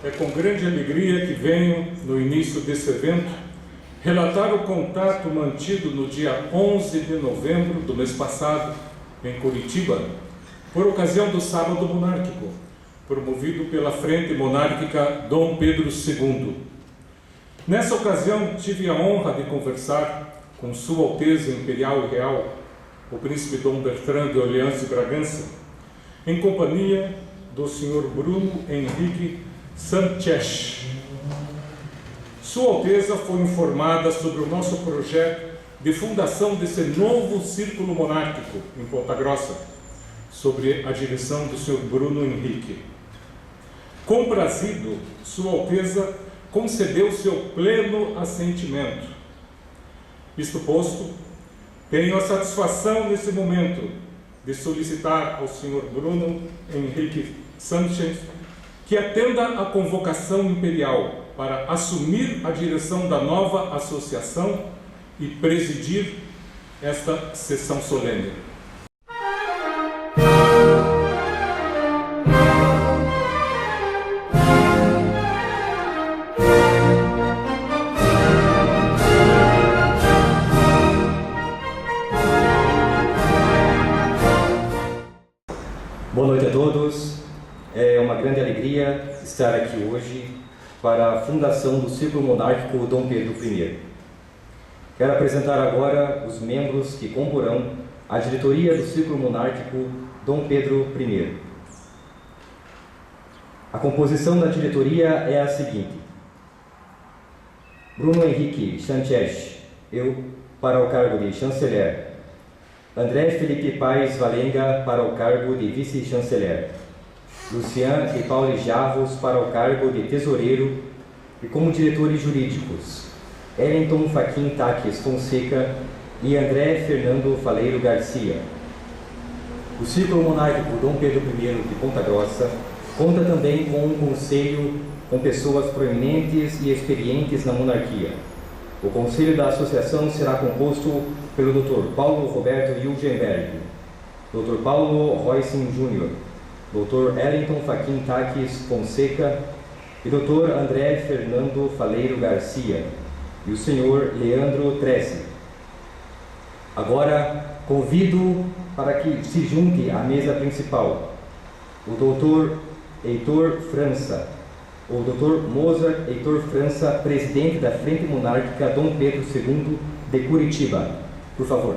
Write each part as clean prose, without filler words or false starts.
É com grande alegria que venho, no início desse evento, relatar o contato mantido no dia 11 de novembro do mês passado, em Curitiba, por ocasião do Sábado Monárquico, promovido pela Frente Monárquica Dom Pedro II. Nessa ocasião, tive a honra de conversar com Sua Alteza Imperial e Real, o Príncipe Dom Bertrand de Orleans e Bragança, em companhia do Sr. Bruno Henrique Sanchez. Sua Alteza foi informada sobre o nosso projeto de fundação desse novo círculo monárquico em Ponta Grossa, sobre a direção do Sr. Bruno Henrique. Comprazido, Sua Alteza concedeu seu pleno assentimento. Isto posto, tenho a satisfação nesse momento de solicitar ao Sr. Bruno Henrique Sanchez que atenda à convocação imperial para assumir a direção da nova associação e presidir esta sessão solene. Boa noite a todos. É uma grande alegria estar aqui hoje para a fundação do Círculo Monárquico Dom Pedro I. Quero apresentar agora os membros que comporão a diretoria do Círculo Monárquico Dom Pedro I. A composição da diretoria é a seguinte: Bruno Henrique Sanchez, eu, para o cargo de chanceler. André Felipe Paes Valenga, para o cargo de vice-chanceler. Lucian e Paulo Jarros, para o cargo de tesoureiro. E como diretores jurídicos, Wellington Faquin Taques Fonseca e André Fernando Faleiro Garcia. O Círculo Monárquico Dom Pedro I de Ponta Grossa conta também com um conselho com pessoas proeminentes e experientes na monarquia. O conselho da associação será composto pelo Dr. Paulo Roberto Hilgenberg, Dr. Paulo Roycin Jr., Dr. Wellington Faquin Taques Fonseca e Dr. André Fernando Faleiro Garcia e o Sr. Leandro Trece. Agora convido para que se junte à mesa principal o Dr. Heitor França, o Dr. Mozart Heitor França, presidente da Frente Monárquica Dom Pedro II de Curitiba. Por favor.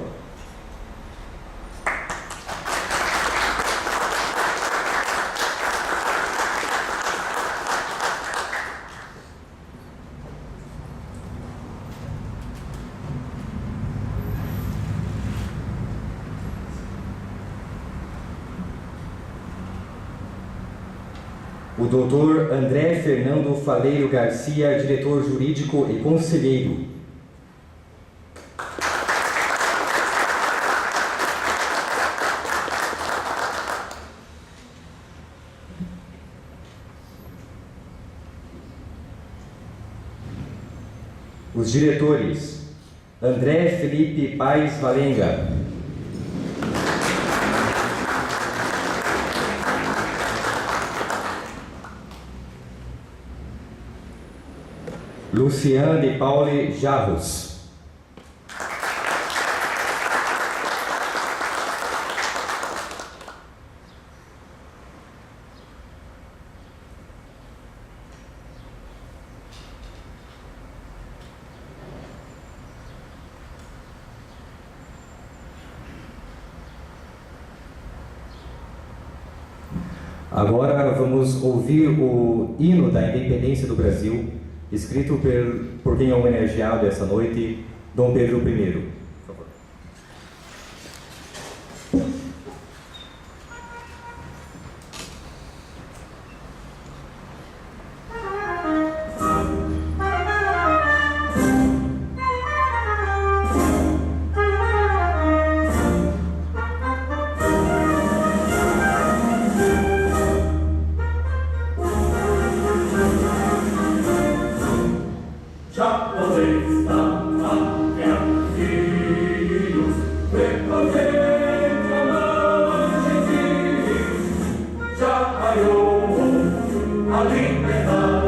O Dr. André Fernando Faleiro Garcia, diretor jurídico e conselheiro. Os diretores: André Felipe Paes Valenga. Lucian de Paule Jarros. Agora vamos ouvir o hino da independência do Brasil, escrito por quem é homenageado essa noite, Dom Pedro I. Por favor. a liberdade.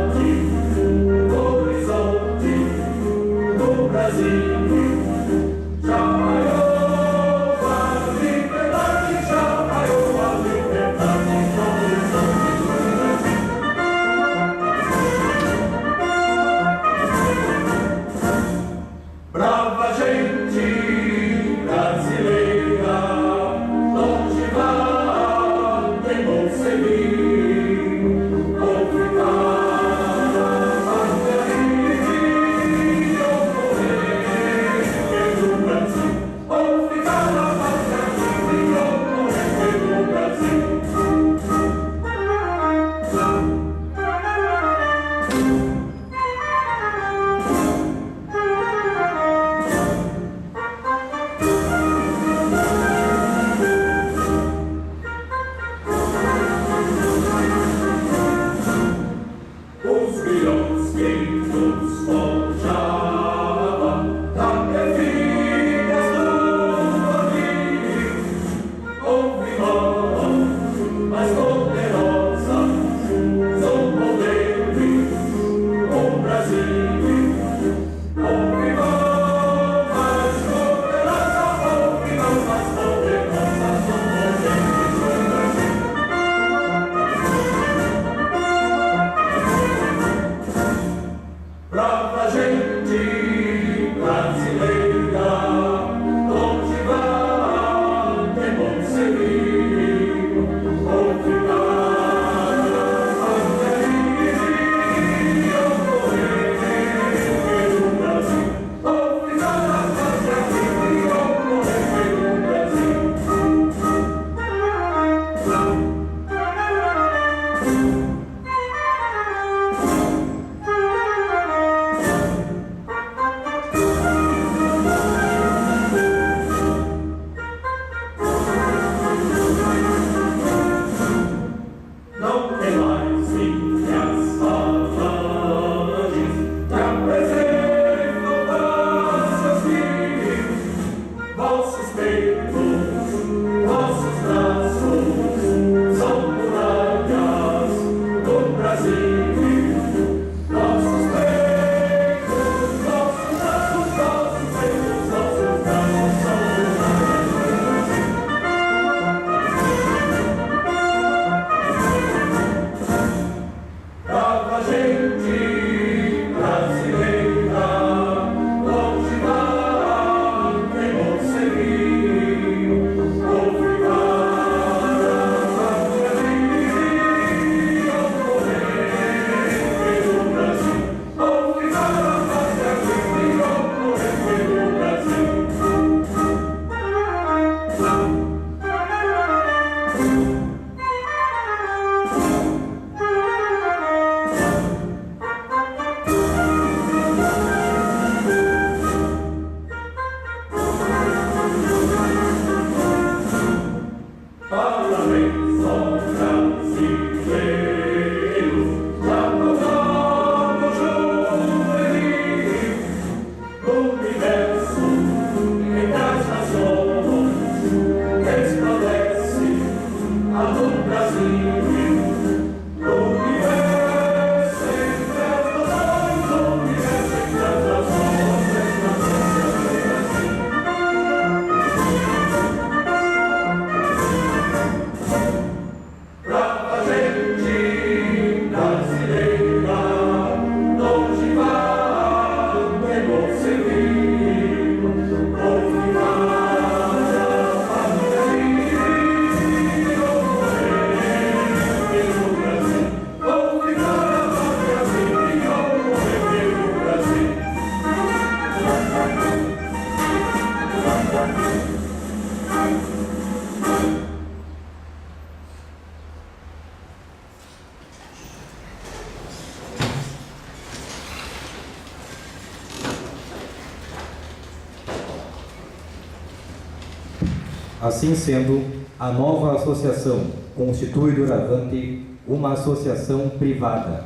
Assim sendo, a nova associação constitui doravante uma associação privada,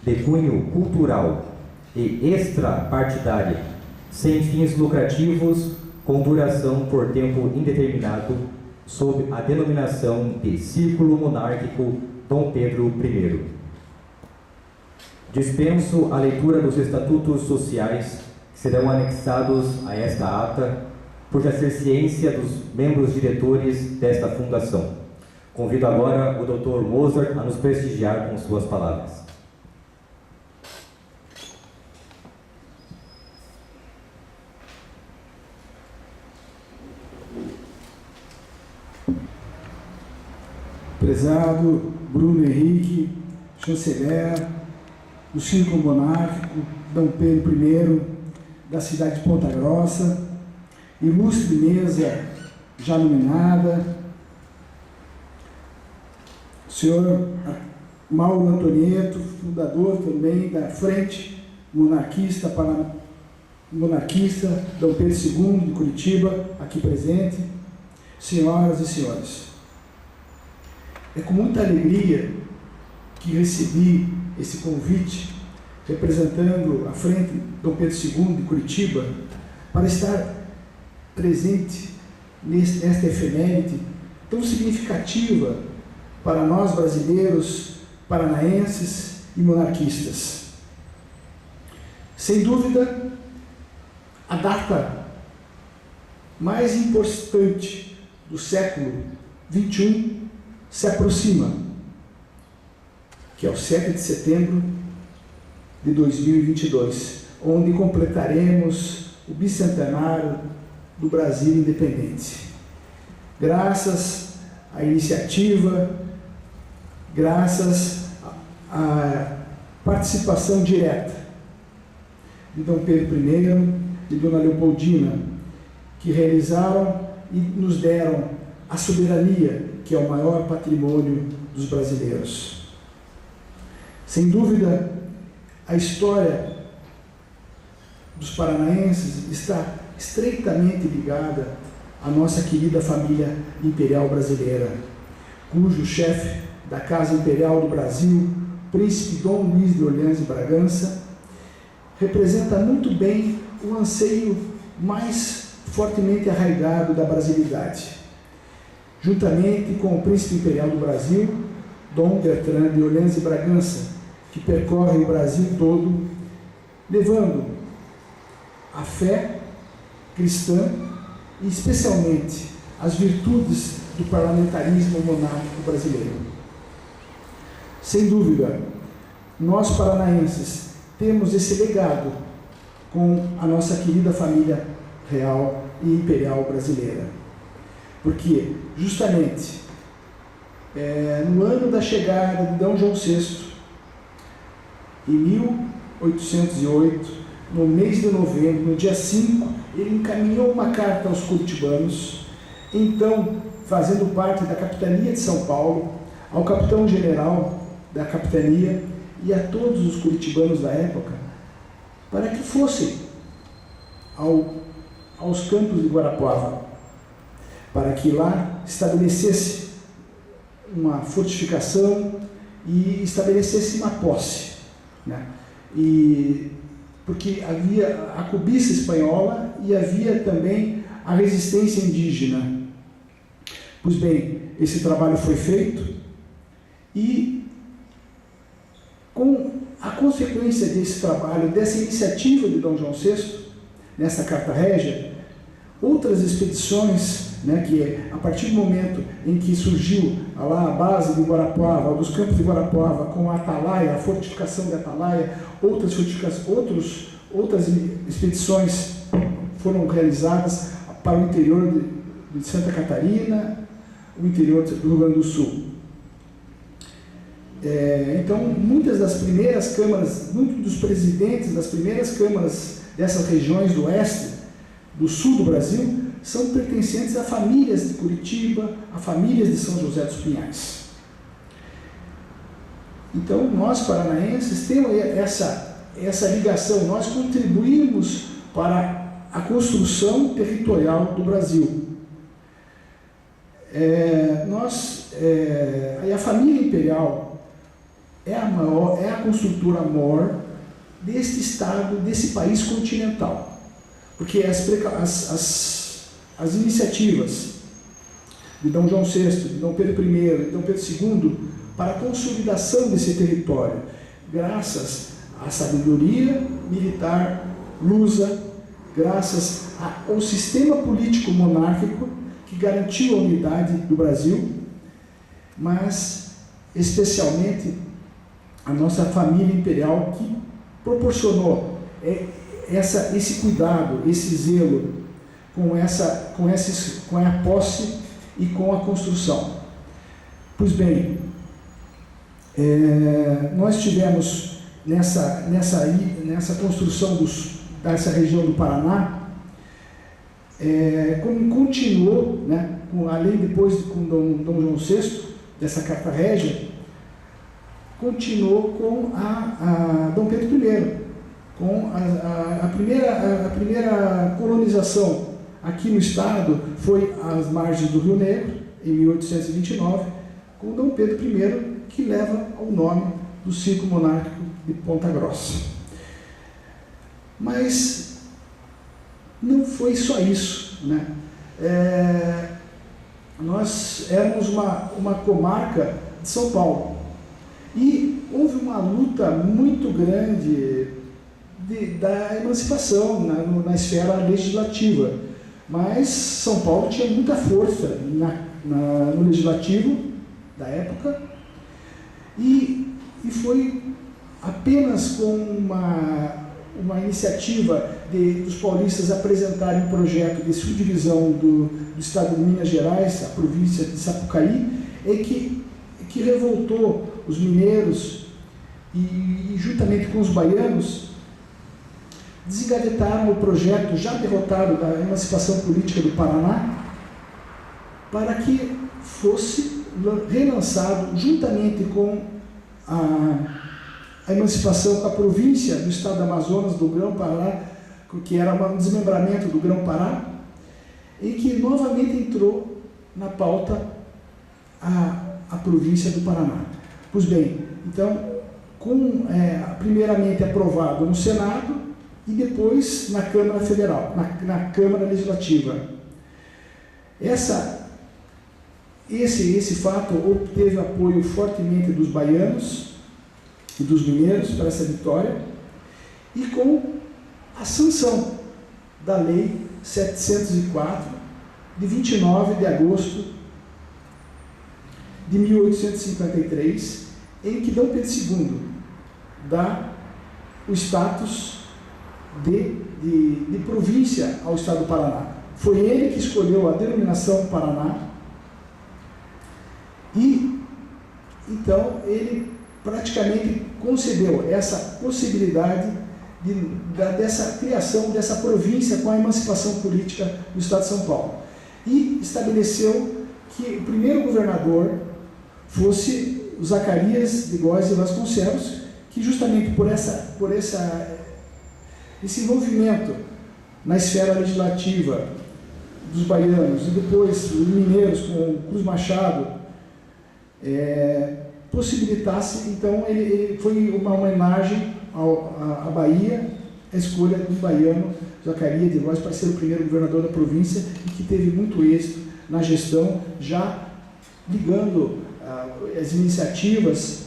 de cunho cultural e extrapartidária, sem fins lucrativos, com duração por tempo indeterminado, sob a denominação de Círculo Monárquico Dom Pedro I. Dispenso a leitura dos estatutos sociais que serão anexados a esta ata, por já ser ciência dos membros diretores desta fundação. Convido agora o Dr. Mozart a nos prestigiar com suas palavras. Prezado Bruno Henrique, chanceler do Círculo Monárquico Dom Pedro I, da cidade de Ponta Grossa, ilustre mesa já nominada, senhor Mauro Antonieto, fundador também da Frente Monarquista Dom Pedro II de Curitiba, aqui presente, senhoras e senhores. É com muita alegria que recebi esse convite, representando a Frente Dom Pedro II de Curitiba, para estar presente nesta efeméride tão significativa para nós brasileiros, paranaenses e monarquistas. Sem dúvida, a data mais importante do século XXI se aproxima, que é o 7 de setembro de 2022, onde completaremos o bicentenário do Brasil independente. Graças à iniciativa, graças à participação direta de Dom Pedro I e Dona Leopoldina, que realizaram e nos deram a soberania, que é o maior patrimônio dos brasileiros. Sem dúvida, a história dos paranaenses está estreitamente ligada à nossa querida família imperial brasileira, cujo chefe da Casa Imperial do Brasil, Príncipe Dom Luís de Orleans e Bragança, representa muito bem o anseio mais fortemente arraigado da brasilidade. Juntamente com o Príncipe Imperial do Brasil, Dom Bertrand de Orleans e Bragança, que percorre o Brasil todo, levando a fé cristã e especialmente as virtudes do parlamentarismo monárquico brasileiro. Sem dúvida, nós paranaenses temos esse legado com a nossa querida família real e imperial brasileira, porque justamente no ano da chegada de D. João VI, em 1808, no mês de novembro, no dia 5, ele encaminhou uma carta aos curitibanos, então fazendo parte da capitania de São Paulo, ao capitão-general da capitania e a todos os curitibanos da época, para que fossem aos campos de Guarapuava, para que lá estabelecesse uma fortificação e estabelecesse uma posse, né? Porque havia a cobiça espanhola e havia também a resistência indígena. Pois bem, esse trabalho foi feito e, com a consequência desse trabalho, dessa iniciativa de D. João VI, nessa Carta Régia, outras expedições, né, que a partir do momento em que surgiu lá a base de Guarapuava, dos campos de Guarapuava, com a Atalaia, a fortificação de Atalaia, outras expedições foram realizadas para o interior de Santa Catarina, o interior do Rio Grande do Sul. Então, muitas das primeiras câmaras, muitos dos presidentes das primeiras câmaras dessas regiões do oeste, do sul do Brasil, são pertencentes a famílias de Curitiba, a famílias de São José dos Pinhais. Então, nós paranaenses temos essa ligação, nós contribuímos para a construção territorial do Brasil. a família imperial é a construtora maior deste Estado, desse país continental. Porque as iniciativas de D. João VI, de D. Pedro I, de D. Pedro II, para a consolidação desse território, graças à sabedoria militar lusa, graças ao sistema político monárquico que garantiu a unidade do Brasil, mas especialmente a nossa família imperial que proporcionou esse cuidado, esse zelo com a posse e com a construção. Pois bem, nós tivemos nessa construção dessa região do Paraná, como continuou, né, além depois com D. João VI, dessa Carta Régia, continuou com a D. Pedro I, com a primeira colonização aqui no estado foi às margens do Rio Negro, em 1829, com D. Pedro I, que leva o nome do Circo Monárquico de Ponta Grossa. Mas não foi só isso, né? Nós éramos uma comarca de São Paulo e houve uma luta muito grande da emancipação na esfera legislativa, mas São Paulo tinha muita força no legislativo da época e foi apenas com uma iniciativa dos paulistas apresentarem um projeto de subdivisão do estado de Minas Gerais, a província de Sapucaí, que revoltou os mineiros e juntamente com os baianos, desengavetaram o projeto já derrotado da emancipação política do Paraná para que fosse relançado juntamente com a emancipação com a província do estado do Amazonas, do Grão-Pará, que era um desmembramento do Grão-Pará, e que novamente entrou na pauta a província do Paraná. Pois bem, então, primeiramente aprovado no Senado e depois na Câmara Federal, na Câmara Legislativa. Esse fato obteve apoio fortemente dos baianos e dos mineiros para essa vitória, e com a sanção da Lei 704, de 29 de agosto de 1853, em que D. Pedro II dá o status de província ao estado do Paraná. Foi ele que escolheu a denominação Paraná e, então, ele praticamente concedeu essa possibilidade dessa criação dessa província com a emancipação política do estado de São Paulo. E estabeleceu que o primeiro governador fosse o Zacarias de Góes e Vasconcelos, que justamente por esse envolvimento na esfera legislativa dos baianos e depois os mineiros com Cruz Machado, possibilitasse, então, ele foi uma homenagem à Bahia, a escolha do baiano Zacarias de Góes para ser o primeiro governador da província e que teve muito êxito na gestão, já ligando as iniciativas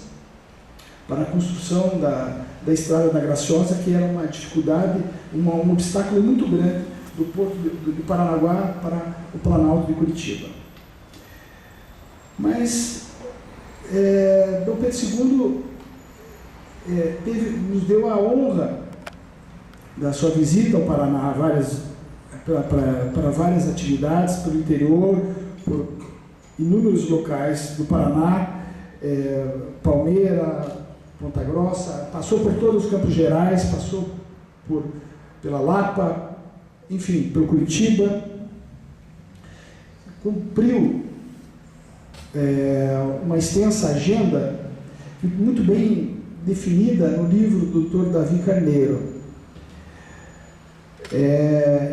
para a construção da Estrada da Graciosa, que era uma dificuldade, um obstáculo muito grande do Porto do Paranaguá para o Planalto de Curitiba. Mas D. Pedro II nos deu a honra da sua visita ao Paraná para várias atividades pelo interior, por inúmeros locais do Paraná, Palmeira, Ponta Grossa, passou por todos os Campos Gerais, passou pela Lapa, enfim, por Curitiba, cumpriu uma extensa agenda muito bem definida no livro do Dr. Davi Carneiro,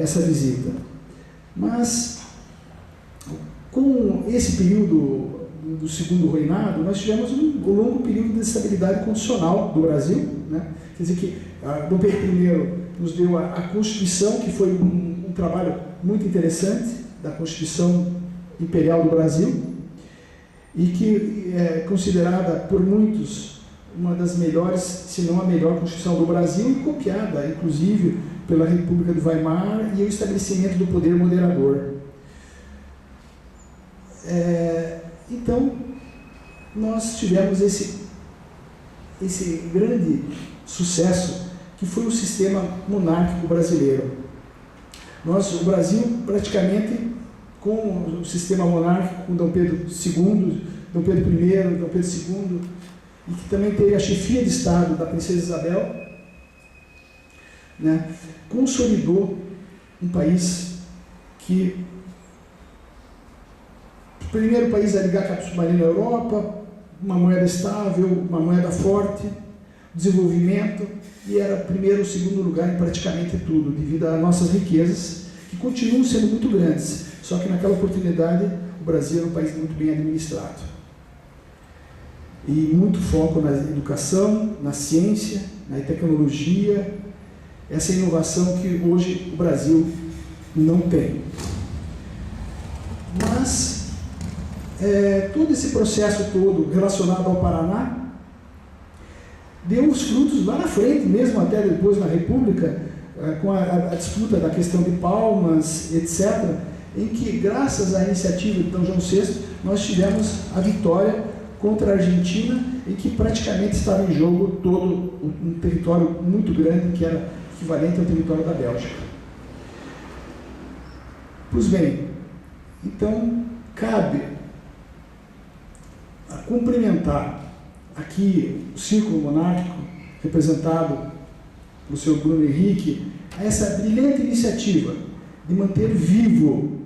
essa visita. Mas Com esse período do segundo reinado, nós tivemos um longo período de estabilidade constitucional do Brasil, né? Quer dizer que Dom Pedro I nos deu a Constituição, que foi um trabalho muito interessante, da Constituição Imperial do Brasil, e que é considerada por muitos uma das melhores, se não a melhor Constituição do Brasil, e copiada, inclusive, pela República do Weimar e o estabelecimento do poder moderador. Então, nós tivemos esse grande sucesso que foi o sistema monárquico brasileiro. O Brasil, praticamente, com o sistema monárquico, com Dom Pedro II, Dom Pedro I, Dom Pedro II, e que também teve a chefia de Estado da Princesa Isabel, né, consolidou um país que o primeiro país a ligar cabo submarino à Europa, uma moeda estável, uma moeda forte, desenvolvimento, e era primeiro ou segundo lugar em praticamente tudo, devido às nossas riquezas, que continuam sendo muito grandes, só que naquela oportunidade o Brasil era um país muito bem administrado. E muito foco na educação, na ciência, na tecnologia, essa inovação que hoje o Brasil não tem. Mas todo esse processo todo relacionado ao Paraná deu os frutos lá na frente, mesmo até depois na República, com a disputa da questão de Palmas, etc., em que, graças à iniciativa de Dom João VI, nós tivemos a vitória contra a Argentina, em que praticamente estava em jogo todo um território muito grande, que era equivalente ao território da Bélgica. Pois bem, então cabe a cumprimentar aqui o Círculo Monárquico, representado pelo senhor Bruno Henrique, a essa brilhante iniciativa de manter vivo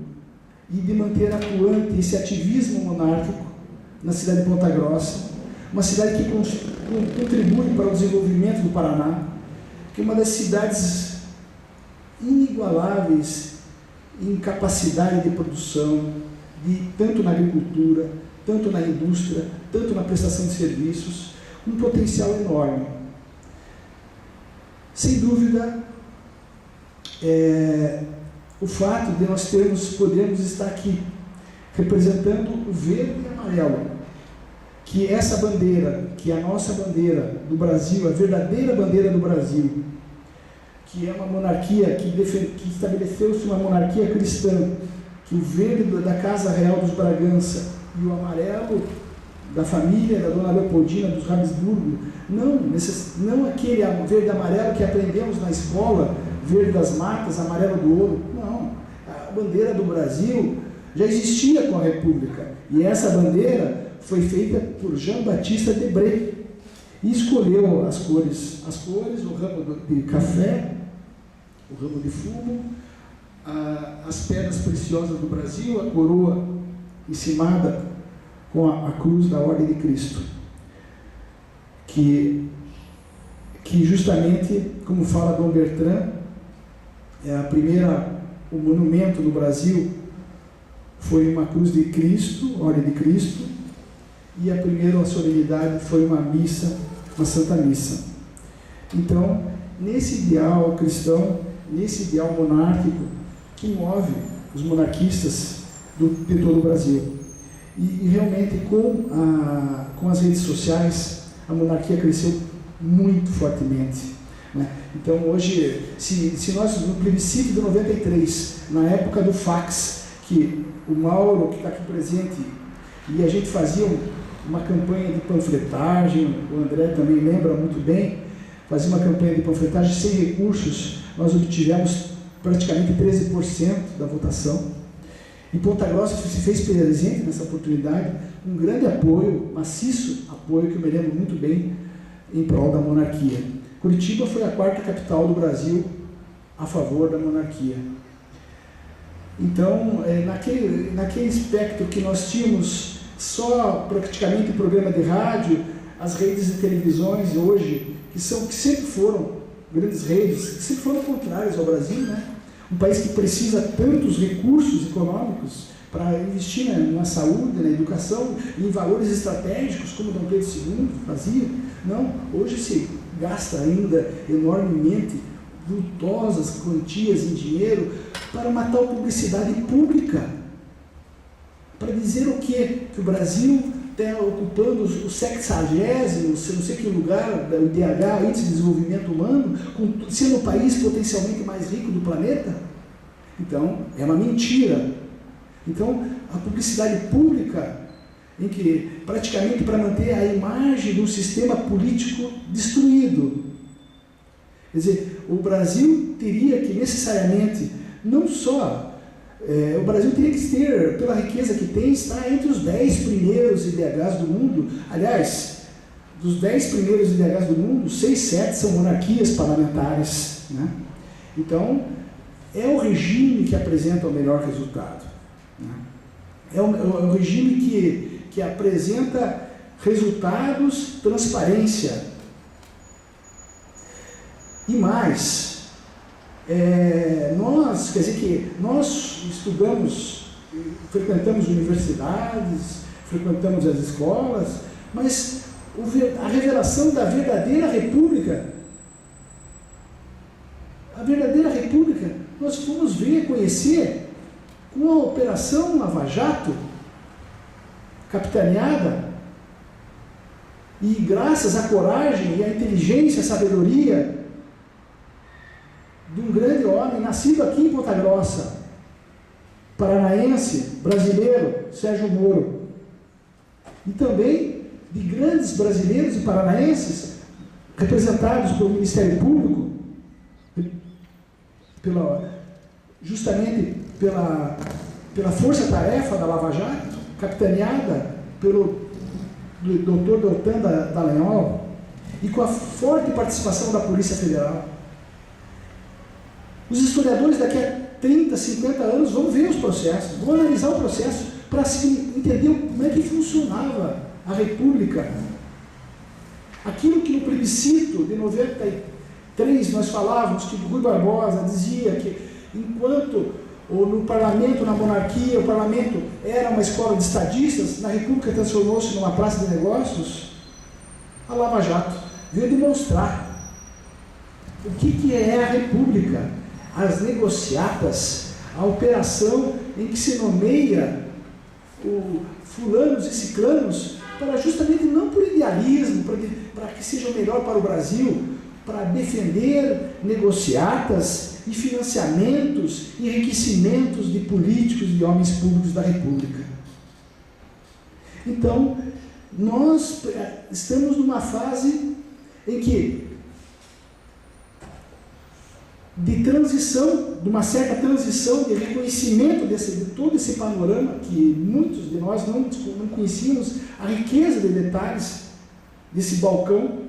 e de manter atuante esse ativismo monárquico na cidade de Ponta Grossa, uma cidade que contribui para o desenvolvimento do Paraná, que é uma das cidades inigualáveis em capacidade de produção, tanto na agricultura, tanto na indústria, tanto na prestação de serviços, um potencial enorme. Sem dúvida, o fato de nós podermos estar aqui representando o verde e amarelo, que essa bandeira, que é a nossa bandeira do Brasil, a verdadeira bandeira do Brasil, que é uma monarquia que estabeleceu-se uma monarquia cristã, que o verde da Casa Real dos Bragança e o amarelo da família da Dona Leopoldina dos Habsburgo, não aquele verde amarelo que aprendemos na escola, verde das matas, amarelo do ouro, não. A bandeira do Brasil já existia com a República, e essa bandeira foi feita por Jean-Baptiste Debré, e escolheu as cores, o ramo de café, o ramo de fumo, as pedras preciosas do Brasil, a coroa encimada com a cruz da Ordem de Cristo, que justamente, como fala Dom Bertrand, o monumento no Brasil foi uma cruz de Cristo, Ordem de Cristo, e a primeira solenidade foi uma missa, uma Santa Missa. Então, nesse ideal cristão, nesse ideal monárquico, que move os monarquistas de todo o Brasil. E realmente, com as redes sociais, a monarquia cresceu muito fortemente, né? Então, hoje, se nós, no plebiscito de 93, na época do fax, que o Mauro, que está aqui presente, e a gente fazia uma campanha de panfletagem, o André também lembra muito bem, fazia uma campanha de panfletagem sem recursos, nós obtivemos praticamente 13% da votação. E Ponta Grossa se fez presente nessa oportunidade, um grande apoio, maciço apoio, que eu me lembro muito bem, em prol da monarquia. Curitiba foi a quarta capital do Brasil a favor da monarquia. Então, naquele espectro que nós tínhamos só praticamente programa de rádio, as redes de televisões hoje, que sempre foram grandes redes, que sempre foram contrárias ao Brasil, né? Um país que precisa tantos recursos econômicos para investir na saúde, na educação, em valores estratégicos, como Dom Pedro II fazia. Não, hoje se gasta ainda enormemente vultosas quantias em dinheiro para uma tal publicidade pública, para dizer o quê? Que o Brasil está ocupando o 60º, não sei que lugar, do IDH, Índice de Desenvolvimento Humano, sendo o país potencialmente mais rico do planeta? Então, é uma mentira. Então, a publicidade pública, em que praticamente para manter a imagem de um sistema político destruído. Quer dizer, o Brasil teria que necessariamente, não só, o Brasil teria que ter, pela riqueza que tem, estar entre os 10 primeiros IDHs do mundo. Aliás, dos 10 primeiros IDHs do mundo, 6, 7 são monarquias parlamentares, né? Então, é o regime que apresenta o melhor resultado, né? É o regime que apresenta resultados, transparência. E mais, nós estudamos, frequentamos universidades, frequentamos as escolas, mas a revelação da verdadeira república, nós fomos ver, conhecer com a Operação Lava Jato, capitaneada, e graças à coragem e à inteligência, à sabedoria de um grande homem, nascido aqui em Ponta Grossa, paranaense, brasileiro, Sérgio Moro, e também de grandes brasileiros e paranaenses, representados pelo Ministério Público, justamente pela força-tarefa da Lava Jato, capitaneada pelo Dr. Deltan Dallagnol, e com a forte participação da Polícia Federal. Os historiadores daqui a 30, 50 anos vão ver os processos, vão analisar o processo para entender como é que funcionava a República. Aquilo que no plebiscito de 93 nós falávamos, que Rui Barbosa dizia que enquanto no parlamento, na monarquia, o parlamento era uma escola de estadistas, na República transformou-se numa praça de negócios, a Lava Jato veio demonstrar o que é a República. As negociatas, a operação em que se nomeia fulanos e ciclanos para justamente não por idealismo, para que seja melhor para o Brasil, para defender negociatas e financiamentos e enriquecimentos de políticos e homens públicos da República. Então, nós estamos numa fase em que de transição, de uma certa transição, de reconhecimento de todo esse panorama que muitos de nós não conhecíamos, a riqueza de detalhes desse balcão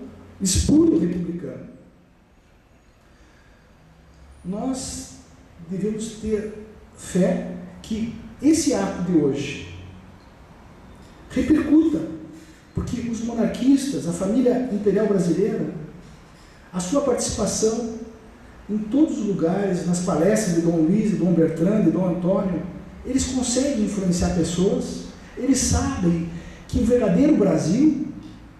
espúrio republicano. Nós devemos ter fé que esse ato de hoje repercuta, porque os monarquistas, a família imperial brasileira, a sua participação em todos os lugares, nas palestras de Dom Luiz, de Dom Bertrand, de Dom Antônio, eles conseguem influenciar pessoas, eles sabem que o verdadeiro Brasil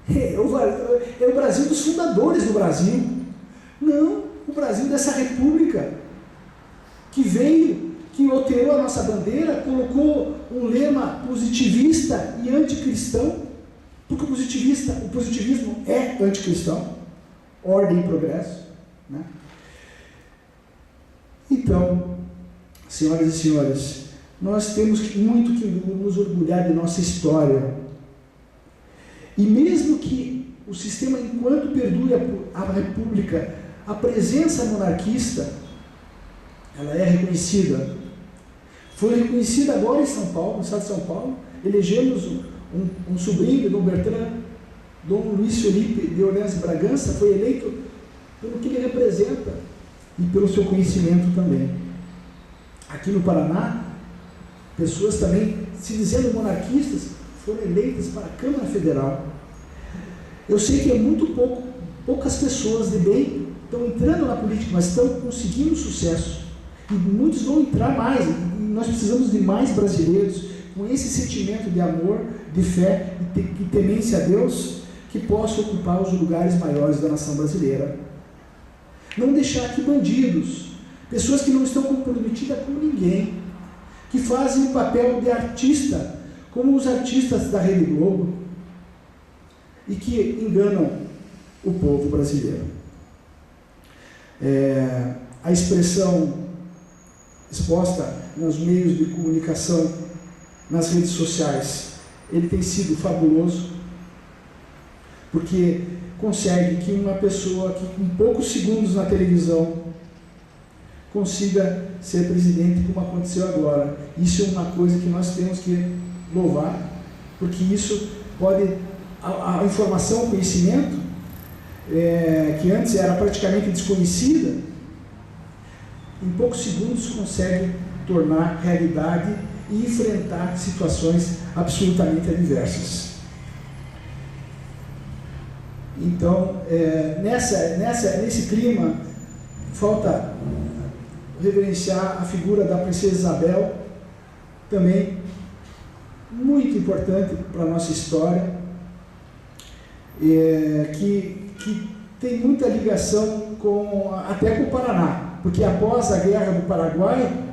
é o Brasil dos fundadores do Brasil, não o Brasil dessa república que veio, que alterou a nossa bandeira, colocou um lema positivista e anticristão, porque o positivismo é anticristão, ordem e progresso, né? Então, senhoras e senhores, nós temos muito que nos orgulhar de nossa história. E mesmo que o sistema, enquanto perdure a República, a presença monarquista, ela é reconhecida. Foi reconhecida agora em São Paulo, no estado de São Paulo. Elegemos um sobrinho de Dom Bertrand, Dom Luiz Felipe de Orleans e Bragança, foi eleito pelo que ele representa e pelo seu conhecimento também. Aqui no Paraná, pessoas também, se dizendo monarquistas, foram eleitas para a Câmara Federal. Eu sei que é poucas pessoas de bem estão entrando na política, mas estão conseguindo sucesso. E muitos vão entrar mais, e nós precisamos de mais brasileiros com esse sentimento de amor, de fé e temência a Deus, que possam ocupar os lugares maiores da nação brasileira. Não deixar que bandidos, pessoas que não estão comprometidas com ninguém, que fazem o papel de artista, como os artistas da Rede Globo, e que enganam o povo brasileiro. A expressão exposta nos meios de comunicação, nas redes sociais, ele tem sido fabuloso, porque consegue que uma pessoa que com poucos segundos na televisão consiga ser presidente, como aconteceu agora. Isso é uma coisa que nós temos que louvar, porque isso pode, a informação, o conhecimento, que antes era praticamente desconhecida, em poucos segundos consegue tornar realidade e enfrentar situações absolutamente adversas. Então, nesse clima, falta reverenciar a figura da princesa Isabel, também muito importante para a nossa história, que tem muita ligação até com o Paraná, porque após a Guerra do Paraguai,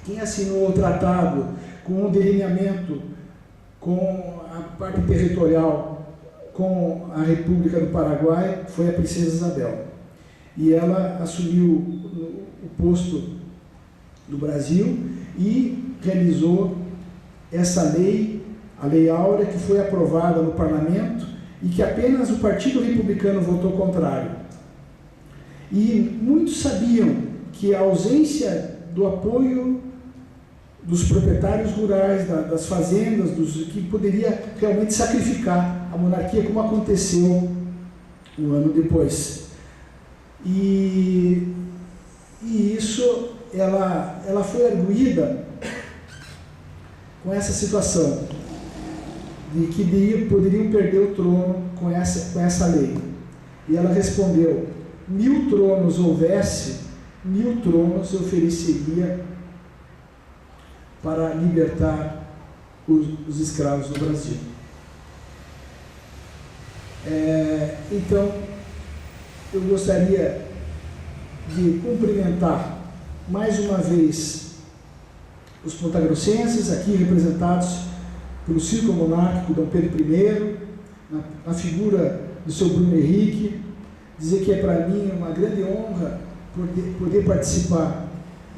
quem assinou o tratado com o delineamento, com a parte territorial, com a República do Paraguai, foi a princesa Isabel. E ela assumiu o posto do Brasil e realizou essa lei, a Lei Áurea, que foi aprovada no parlamento e que apenas o Partido Republicano votou contrário. E muitos sabiam que a ausência do apoio dos proprietários rurais, das fazendas, que poderia realmente sacrificar a monarquia, como aconteceu um ano depois. E isso, ela foi arguída com essa situação, de que poderiam perder o trono com essa lei. E ela respondeu: 1000 tronos houvesse, 1000 tronos eu ofereceria para libertar os escravos do Brasil. Então, eu gostaria de cumprimentar mais uma vez os pontagrossenses, aqui representados pelo Círculo Monárquico Dom Pedro I, na figura do seu Bruno Henrique, dizer que é para mim uma grande honra poder participar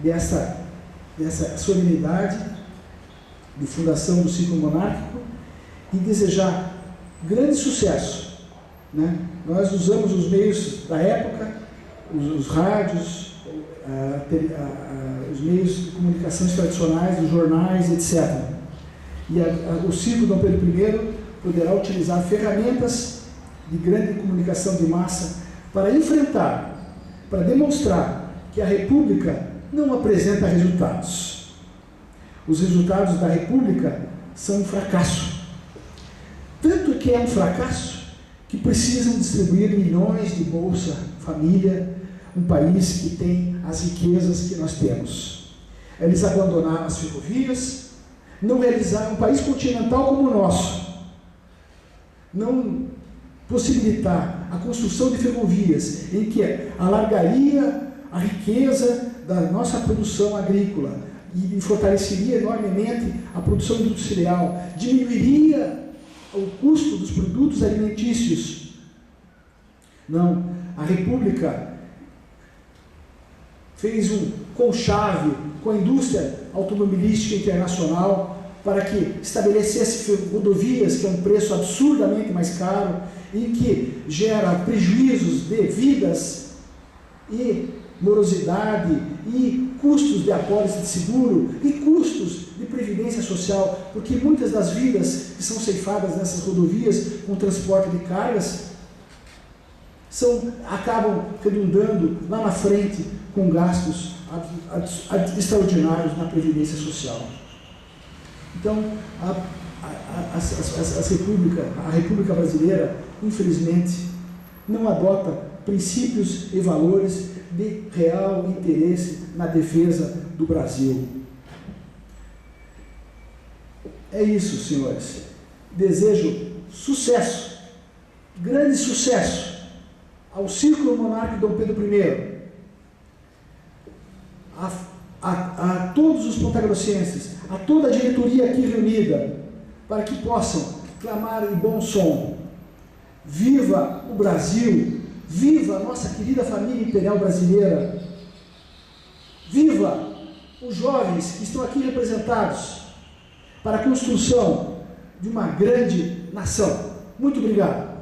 dessa solenidade de fundação do Círculo Monárquico e desejar grande sucesso, né? Nós usamos os meios da época, os rádios, os meios de comunicação tradicionais, os jornais, etc. E o Círculo Dom Pedro I poderá utilizar ferramentas de grande comunicação de massa para enfrentar, para demonstrar que a República não apresenta resultados. Os resultados da República são um fracasso. Tanto que é um fracasso que precisam distribuir milhões de Bolsa Família, um país que tem as riquezas que nós temos. Eles abandonaram as ferrovias, não realizaram um país continental como o nosso, não possibilitar a construção de ferrovias em que alargaria a riqueza da nossa produção agrícola e fortaleceria enormemente a produção industrial, diminuiria o custo dos produtos alimentícios. Não, a República fez um conchave com a indústria automobilística internacional para que estabelecesse rodovias, que é um preço absurdamente mais caro e que gera prejuízos de vidas e morosidade e custos de apólice de seguro e custos de previdência social, porque muitas das vidas que são ceifadas nessas rodovias com transporte de cargas acabam redundando lá na frente com gastos extraordinários na previdência social. Então, a República Brasileira, infelizmente, não adota princípios e valores de real interesse na defesa do Brasil. É isso, senhores. Desejo sucesso, grande sucesso ao Círculo Monárquico Dom Pedro I, a todos os pontagrossenses, a toda a diretoria aqui reunida, para que possam clamar em bom som: viva o Brasil, viva a nossa querida família imperial brasileira, viva os jovens que estão aqui representados para a construção de uma grande nação. Muito obrigado.